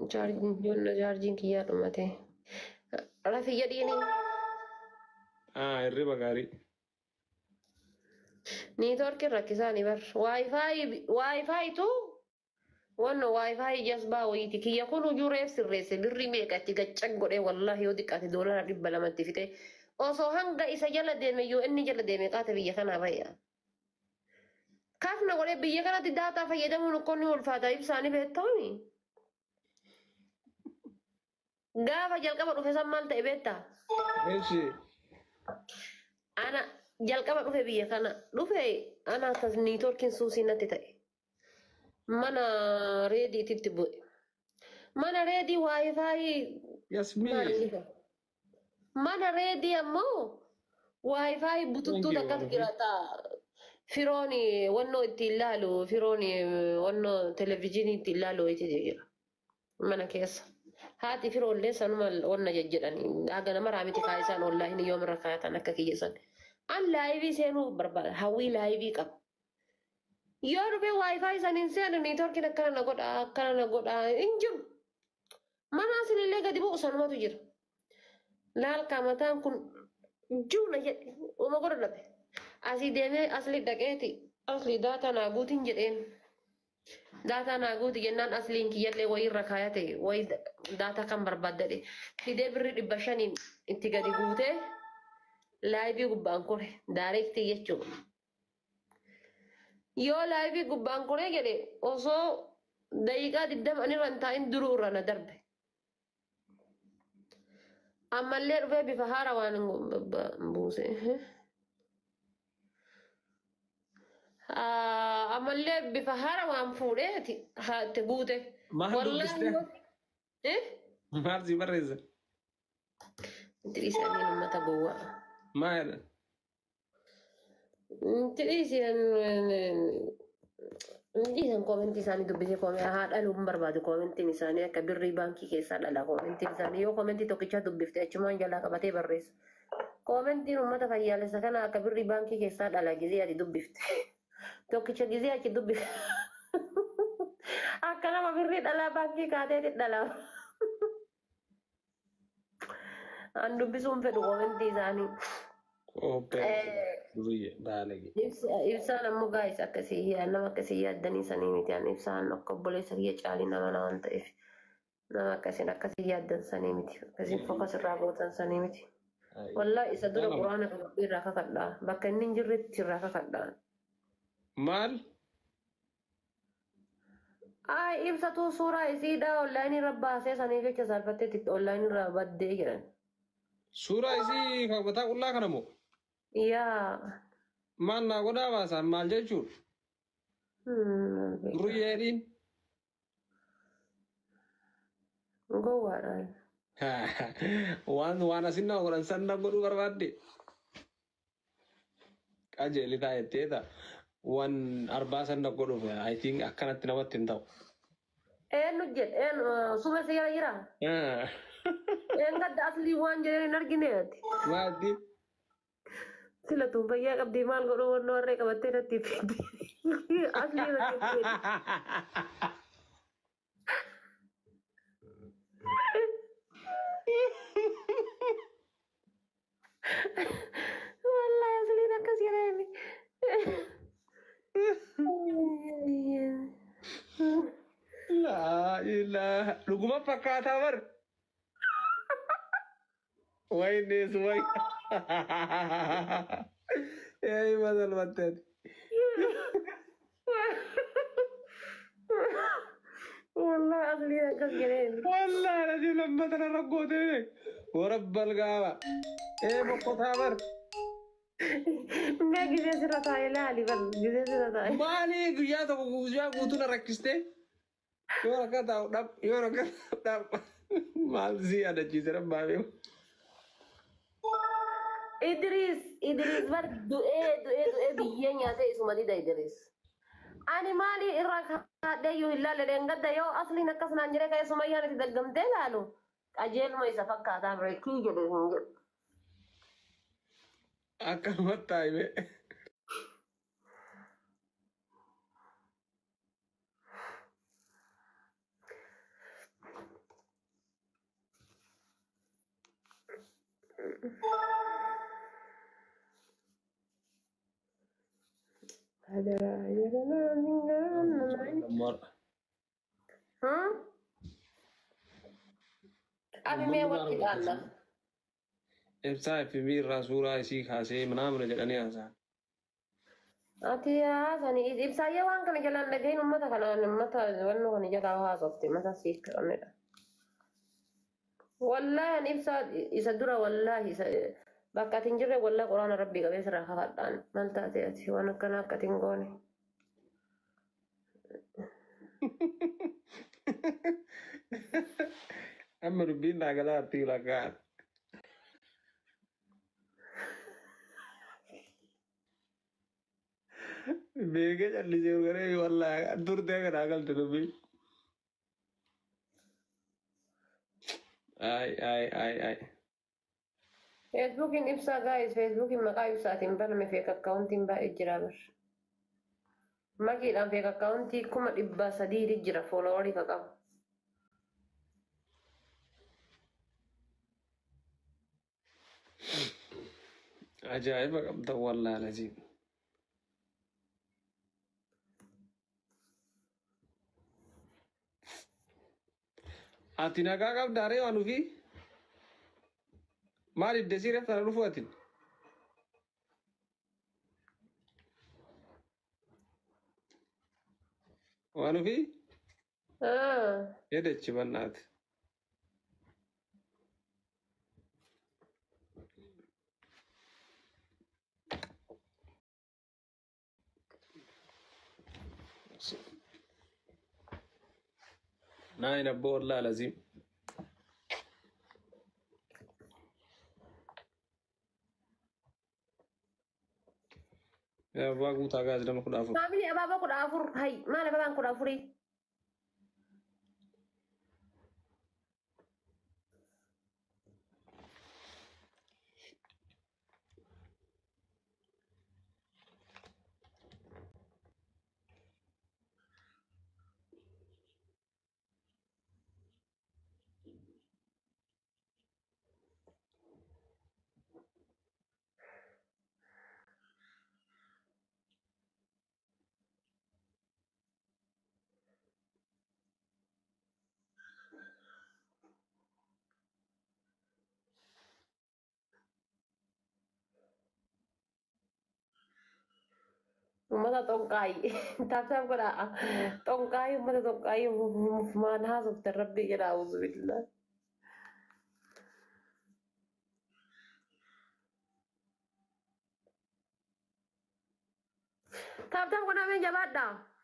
Charging kiyyaa dhumate. Rafi jedhiini. Hirriba gaarii. Niitoorkiin rakkisaanii bar. Waayifaayi tu wanno waayifaayi jasbaa wayiiti. Kiyya kun hujuu reef sirreesse birri meeqa itti gaccag godhee wallaahi yoo xiqqaate $200 fite. Osoo hanga isa jala deeme yoo inni jala deeme qaata biyya kanaa bayya. Kaafna godhee biyya kanatti daataa fayyadamuun akkonni ulfaata ibsaanii beektaani. Gaafa jalqaba dhufe san maal ta'e beektaa? Eeshi. Ana jalqaba dhufe biyya kana dhufe ana akkas niitoorkiin suusii natti ta'e. Mana reediititti bu'e. Mana reedii waayifaayi. Yasmiin. Mana reedii ammoo waayifaayi bututtuu takkatu jiraata. Firooni wannoo itti ilaalu firooni wannoo televezyiinii itti ilaalu itti jira. Mana keessa. Haati firoollee sanuma onna jejjedhanii haga nama raamiti kaayisaan wallaahi yoo mirra kaayatan akka kiyyeessan. An laayivii seenuu barbaada. Hawwii laayivii qaba. Yoo dhufee waayifaayi saniin seenu niitoorkiin akkana na godha hin jiru. Mana asilillee gadi bu'u sanumatu jira. Laalkaa mataan kun juuna jedhe uma godha dhabe. Asii deemee asli dhaqeeti asli daataa naa guutiin jedheen. Daataa naa guuti jennaan asliin kiyyallee wayii irra kaayate wayii daataa kan barbaaddadhe. Fidee birri 500 itti gadi guutee laayivii gubbaan kore daareektii jechuudha. Yoo laayivii gubbaan koree jedhe osoo daqiiqaa 20 irra hin taa'in duruu irra na darbe. Ammallee dhufee bifa haara waan buuse. Ammallee bifa haara waan fuudheeti haati guute. Maal dubbiste? Maal si barreessa? Tiriisanii uummata gowwaa. Maal? Tiriisan koomentii isaanii dubbisee haadha luun barbaadu koomentiin isaanii akka birrii baankii keessaa dhala koomentiin isaanii yoo koomentii tokkicha dubbifte achumaan jalaa qabatee barreessa. Koomentiin uummata fayyaalessa kana akka birrii baankii keessaa dhala gizee ati dubbifte. Tokkicha gizee achi dubbifte. Akka nama birrii dhalaa baankii kaateeti dhala. An dubbisuun fedhu koomentii isaanii. Ibsaan ammoo gaa'is akkasii nama akkasii yaaddanii sanii miti an ibsaan akka obboleessa kiyya caalii nama waan ta'eef nama akkasiin akkasii yaaddan sanii miti akkasiin fokas irraa gootan sanii miti. Wallaahi isa dura quraana qabadhu irraa kakadhaa bakka inni hin jirretti irraa kakadhaa. Maal? Ibsatu suuraa isiidhaa onlaayinii irra baasee sanii jecha salphatteetti onlaayinii irraa baddee jiran. Suuraa isii kan mataa qullaa kana moo? Yaa. Maal naa godhaa baasaan maal jechuun? Ruyyeedhiin. Gowwaadhaan. Waan asin nama godhan san na godhuu barbaadde. Qajeeli taa'ettee ta'a. Waan arbaa san na godhuuf I think akkanatti namatti hin ta'u. Eenyu jedhe suma seera jira. Gadda aslii waan jedheen hin argineeti. Maaddi? Sila tun fayyaa qabdii maal godhuu wannoo harree qabattee natti fiddi. Aslii natti fiddi. Wallahi asliin akkas jedheeni. La ilaha. Dhuguma fakkaataa bar. Wayne suway. Ei madal batteeti. Wallahi asliin akkas jedheeni. Wallahi nasi lammatana raggoote. Warabbal gaaba. Bokkotaa bar. Nggak gisee sirra taa'ee laali bar gisee sirra taa'ee. Maali guyyaa tokko guyyaa guutuu na rakkiste? Yoo rakka taa'u dhab yoo rakka dhab maal si adachiise rabbaafee. Idris bar du'ee biyyee nyaatee isuma dida Idris. Ani maali irraa kaadhee yoo hin laalle deengadda yoo asliin akkas naan jedhee ka'ee sumayyaan itti dalgamtee laalu qajeeluma isa fakkaataa bireekii jedhee hin jedhu. Akkanumatti taa'ime. ها أبي مي وقت أنا إبساي في مير رسول شيء خاصة منام رجعني أنسان أتي يا ساني إبسايا وان كان جلان لجين متى كان متى ونو كان جلا هاسوتي متى سيك أنا والله أنا إبسا يسدرا والله بكاتين جرى والله قرآن ربي قبيس راح خدان من تأتي وأنا كنا كاتين قوني أما ربين ناقلا تيلا كان بيجي جالي جور करे والله दूर देख नागल तो भी आई فيسبوك إن إبسا جايز فيسبوك إن مقاي إبساتين بنا فيك أكاونتين بقى إجرامر ما كيدان فيك أكاونتي كم إبا سديد إجرا فولوري كاكاو عجائب قبض والله لذيذ أتينا كاكاب داري وانو في مالي الدسيرة فنالوفواتين وانو في يدتش بنات ناين أبو والله لذيذ يا باقو تاقاز لما كنا أفر ما بني أبابا كود أفر هاي ما أنا بابا كود أفري ومتى تونكاي تاب كده تونكاي ومتى تونكاي ما نهازم تربي كده أعوذ بالله تاب كده من جبادة